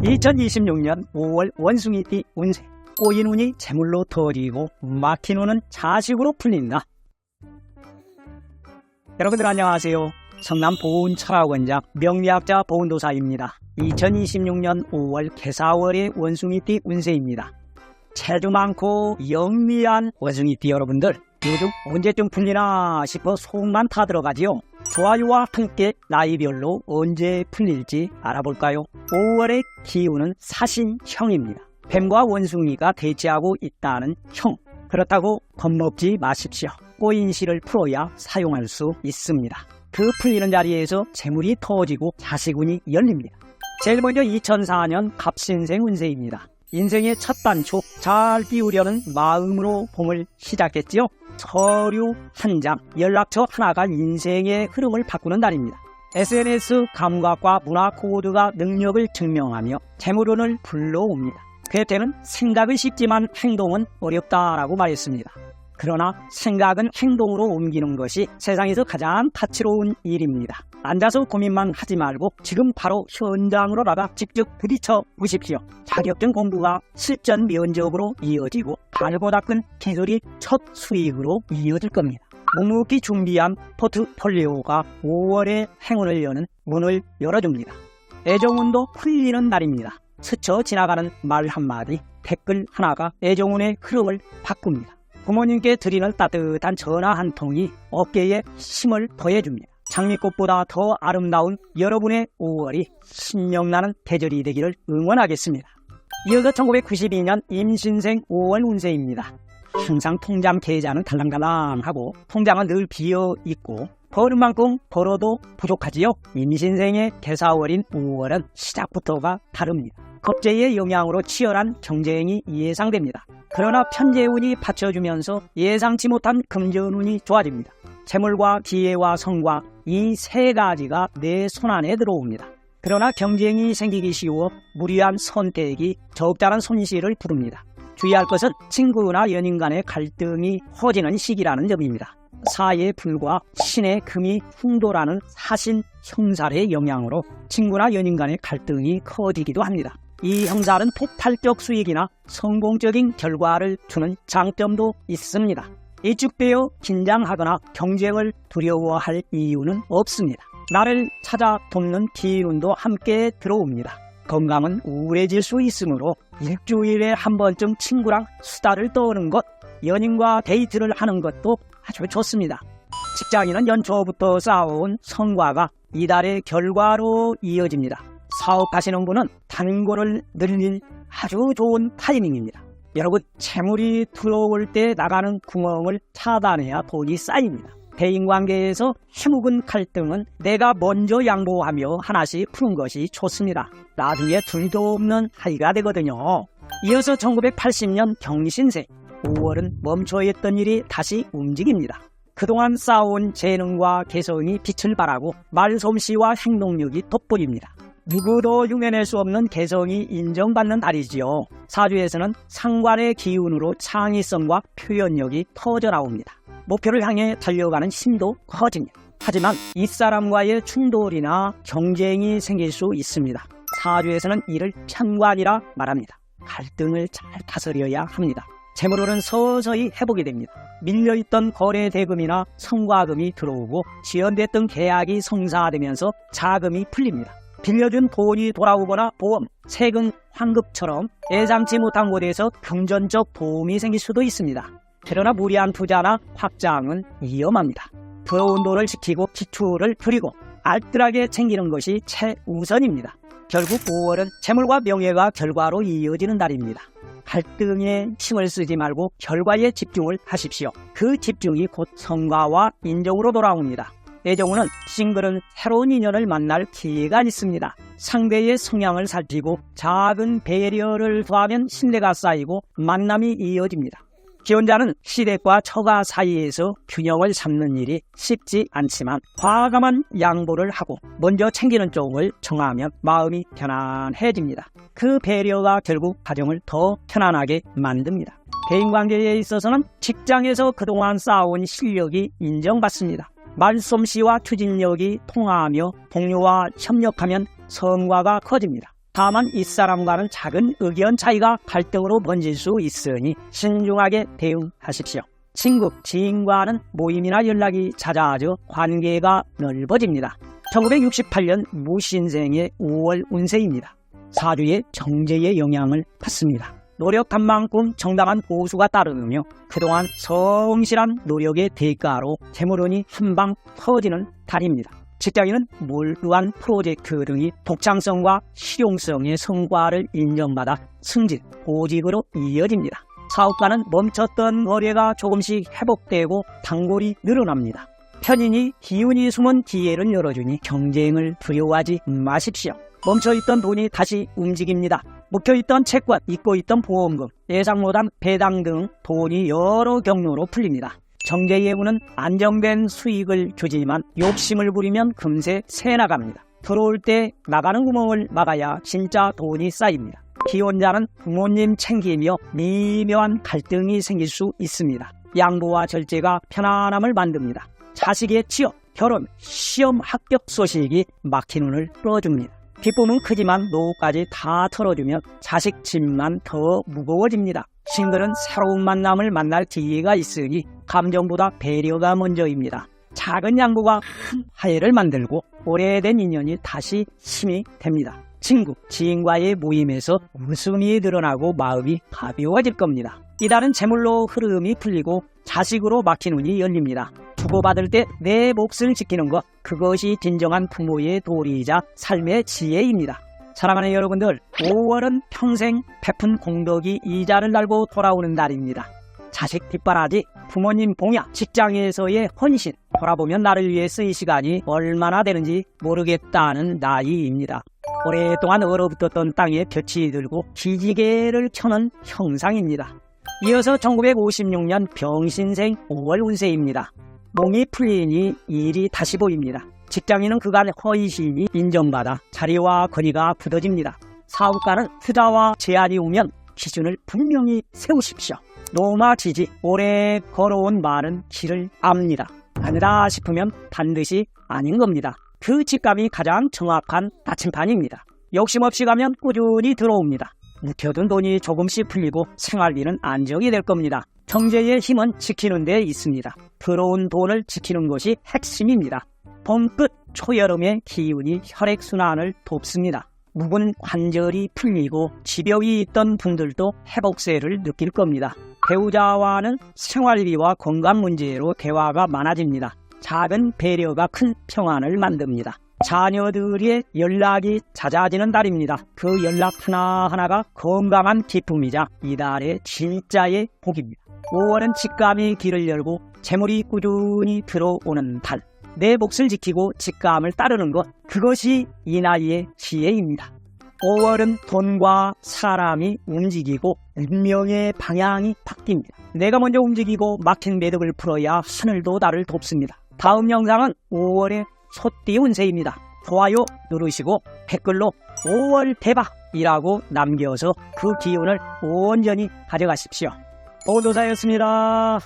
2026년 5월 원숭이띠 운세. 꼬인 운이 재물로 터지고 막힌 운은 자식으로 풀린다. 여러분들 안녕하세요. 성남 보훈철학원장 명리학자 보훈도사입니다. 2026년 5월 개사월의 원숭이띠 운세입니다. 체주 많고 영리한 원숭이띠 여러분들, 요즘 언제쯤 풀리나 싶어 속만 타들어가지요. 좋아요와 함께 나이별로 언제 풀릴지 알아볼까요? 5월의 기운은 사신형입니다. 뱀과 원숭이가 대치하고 있다는 형. 그렇다고 겁먹지 마십시오. 꼬인 실을 풀어야 사용할 수 있습니다. 그 풀리는 자리에서 재물이 터지고 자식운이 열립니다. 제일 먼저 2004년 갑신생 운세입니다. 인생의 첫 단추 잘 띄우려는 마음으로 봄을 시작했지요. 서류 한 장, 연락처 하나가 인생의 흐름을 바꾸는 날입니다. SNS 감각과 문화 코드가 능력을 증명하며 재물운을 불러옵니다. 괴테는 생각은 쉽지만 행동은 어렵다라고 말했습니다. 그러나 생각은 행동으로 옮기는 것이 세상에서 가장 다채로운 일입니다. 앉아서 고민만 하지 말고 지금 바로 현장으로 나가 직접 부딪혀 보십시오. 자격증 공부가 실전 면접으로 이어지고 발보다 큰 기술이 첫 수익으로 이어질 겁니다. 묵묵히 준비한 포트폴리오가 5월의 행운을 여는 문을 열어줍니다. 애정운도 풀리는 날입니다. 스쳐 지나가는 말 한마디, 댓글 하나가 애정운의 흐름을 바꿉니다. 부모님께 드리는 따뜻한 전화 한 통이 어깨에 힘을 더해줍니다. 장미꽃보다 더 아름다운 여러분의 5월이 신명나는 계절이 되기를 응원하겠습니다. 이어서 1992년 임신생 5월 운세입니다. 항상 통장 계좌는 달랑달랑하고 통장은 늘 비어있고 버는 만큼 벌어도 부족하지요. 임신생의 개사월인 5월은 시작부터가 다릅니다. 겁재의 영향으로 치열한 경쟁이 예상됩니다. 그러나 편재운이 받쳐주면서 예상치 못한 금전운이 좋아집니다. 재물과 기회와 성과 이 세 가지가 내 손안에 들어옵니다. 그러나 경쟁이 생기기 쉬워 무리한 선택이 적잖은 손실을 부릅니다. 주의할 것은 친구나 연인 간의 갈등이 커지는 시기라는 점입니다. 사의 불과 신의 금이 풍도라는 사신 형살의 영향으로 친구나 연인 간의 갈등이 커지기도 합니다. 이 형살은 폭발적 수익이나 성공적인 결과를 주는 장점도 있습니다. 이축되어 긴장하거나 경쟁을 두려워할 이유는 없습니다. 나를 찾아 돕는 기운도 함께 들어옵니다. 건강은 우울해질 수 있으므로 일주일에 한 번쯤 친구랑 수다를 떠는 것, 연인과 데이트를 하는 것도 아주 좋습니다. 직장인은 연초부터 쌓아온 성과가 이달의 결과로 이어집니다. 사업하시는 분은 단골을 늘릴 아주 좋은 타이밍입니다. 여러분, 재물이 들어올 때 나가는 구멍을 차단해야 돈이 쌓입니다. 대인관계에서 해묵은 갈등은 내가 먼저 양보하며 하나씩 푸는 것이 좋습니다. 나중에 둘도 없는 아이가 되거든요. 이어서 1980년 경신생 5월은 멈춰있던 일이 다시 움직입니다. 그동안 쌓아온 재능과 개성이 빛을 발하고 말솜씨와 행동력이 돋보입니다. 누구도 흉내낼 수 없는 개성이 인정받는 달이지요. 사주에서는 상관의 기운으로 창의성과 표현력이 터져나옵니다. 목표를 향해 달려가는 힘도 커집니다. 하지만 윗사람과의 충돌이나 경쟁이 생길 수 있습니다. 사주에서는 이를 편관이라 말합니다. 갈등을 잘 다스려야 합니다. 재물은 서서히 회복이 됩니다. 밀려있던 거래 대금이나 성과금이 들어오고 지연됐던 계약이 성사되면서 자금이 풀립니다. 빌려준 돈이 돌아오거나 보험, 세금, 환급처럼 예상치 못한 곳에서 금전적 도움이 생길 수도 있습니다. 그러나 무리한 투자나 확장은 위험합니다. 들어온 돈을 지키고 지출을 줄이고 알뜰하게 챙기는 것이 최우선입니다. 결국 5월은 재물과 명예가 결과로 이어지는 달입니다. 갈등에 힘을 쓰지 말고 결과에 집중을 하십시오. 그 집중이 곧 성과와 인정으로 돌아옵니다. 애정운은 싱글은 새로운 인연을 만날 기회가 있습니다. 상대의 성향을 살피고 작은 배려를 더하면 신뢰가 쌓이고 만남이 이어집니다. 기혼자는 시댁과 처가 사이에서 균형을 잡는 일이 쉽지 않지만 과감한 양보를 하고 먼저 챙기는 쪽을 정하면 마음이 편안해집니다. 그 배려가 결국 가정을 더 편안하게 만듭니다. 대인관계에 있어서는 직장에서 그동안 쌓아온 실력이 인정받습니다. 말솜씨와 추진력이 통하며 동료와 협력하면 성과가 커집니다. 다만 윗사람과는 작은 의견 차이가 갈등으로 번질 수 있으니 신중하게 대응하십시오. 친구, 지인과는 모임이나 연락이 잦아져 관계가 넓어집니다. 1968년 무신생의 5월 운세입니다. 사주의 정제의 영향을 받습니다. 노력한 만큼 정당한 보수가 따르며 그동안 성실한 노력의 대가로 재물운이 한방 터지는 달입니다. 직장인은 몰두한 프로젝트 등이 독창성과 실용성의 성과를 인정받아 승진, 보직으로 이어집니다. 사업가는 멈췄던 거래가 조금씩 회복되고 단골이 늘어납니다. 편인이 기운이 숨은 기회를 열어주니 경쟁을 두려워하지 마십시오. 멈춰있던 돈이 다시 움직입니다. 묵혀있던 채권, 잊고있던 보험금, 예상 못한 배당 등 돈이 여러 경로로 풀립니다. 정제예우는 안정된 수익을 주지만 욕심을 부리면 금세 새 나갑니다. 들어올 때 나가는 구멍을 막아야 진짜 돈이 쌓입니다. 기혼자는 부모님 챙기며 미묘한 갈등이 생길 수 있습니다. 양보와 절제가 편안함을 만듭니다. 자식의 취업, 결혼, 시험 합격 소식이 막힌 운을 풀어줍니다. 기쁨은 크지만 노후까지 다 털어주면 자식 짐만 더 무거워집니다. 싱글은 새로운 만남을 만날 기회가 있으니 감정보다 배려가 먼저입니다. 작은 양보가 큰 화해를 만들고 오래된 인연이 다시 힘이 됩니다. 친구, 지인과의 모임에서 웃음이 늘어나고 마음이 가벼워질 겁니다. 이달은 재물로 흐름이 풀리고 자식으로 막힌 운이 열립니다. 주고받을 때 내 몫을 지키는 것, 그것이 진정한 부모의 도리이자 삶의 지혜입니다. 사랑하는 여러분들, 5월은 평생 베푼 공덕이 이자를 달고 돌아오는 달입니다. 자식 뒷바라지, 부모님 봉양, 직장에서의 헌신, 돌아보면 나를 위해 쓰인 시간이 얼마나 되는지 모르겠다는 나이입니다. 오랫동안 얼어붙었던 땅에 볕이 들고 기지개를 켜는 형상입니다. 이어서 1956년 병신생 5월 운세입니다. 몸이 풀리니 일이 다시 보입니다. 직장인은 그간 허위신이 인정받아 자리와 거리가 굳어집니다. 사업가는 투자와 제한이 오면 기준을 분명히 세우십시오. 노마지지, 오래 걸어온 말은 길을 압니다. 아니다 싶으면 반드시 아닌 겁니다. 그 직감이 가장 정확한 나침판입니다. 욕심 없이 가면 꾸준히 들어옵니다. 묵혀둔 돈이 조금씩 풀리고 생활비는 안정이 될 겁니다. 경제의 힘은 지키는 데 있습니다. 들어온 돈을 지키는 것이 핵심입니다. 봄끝 초여름의 기운이 혈액순환을 돕습니다. 묵은 관절이 풀리고 지병이 있던 분들도 회복세를 느낄 겁니다. 배우자와는 생활비와 건강 문제로 대화가 많아집니다. 작은 배려가 큰 평안을 만듭니다. 자녀들의 연락이 잦아지는 달입니다. 그 연락 하나하나가 건강한 기쁨이자 이달의 진짜의 복입니다. 5월은 직감이 길을 열고 재물이 꾸준히 들어오는 달. 내 몫을 지키고 직감을 따르는 것, 그것이 이 나이의 지혜입니다. 5월은 돈과 사람이 움직이고 운명의 방향이 바뀝니다. 내가 먼저 움직이고 막힌 매듭을 풀어야 하늘도 나를 돕습니다. 다음 영상은 5월의 소띠 운세입니다. 좋아요 누르시고 댓글로 5월 대박이라고 남겨서 그 기운을 온전히 가져가십시오. 보도사였습니다.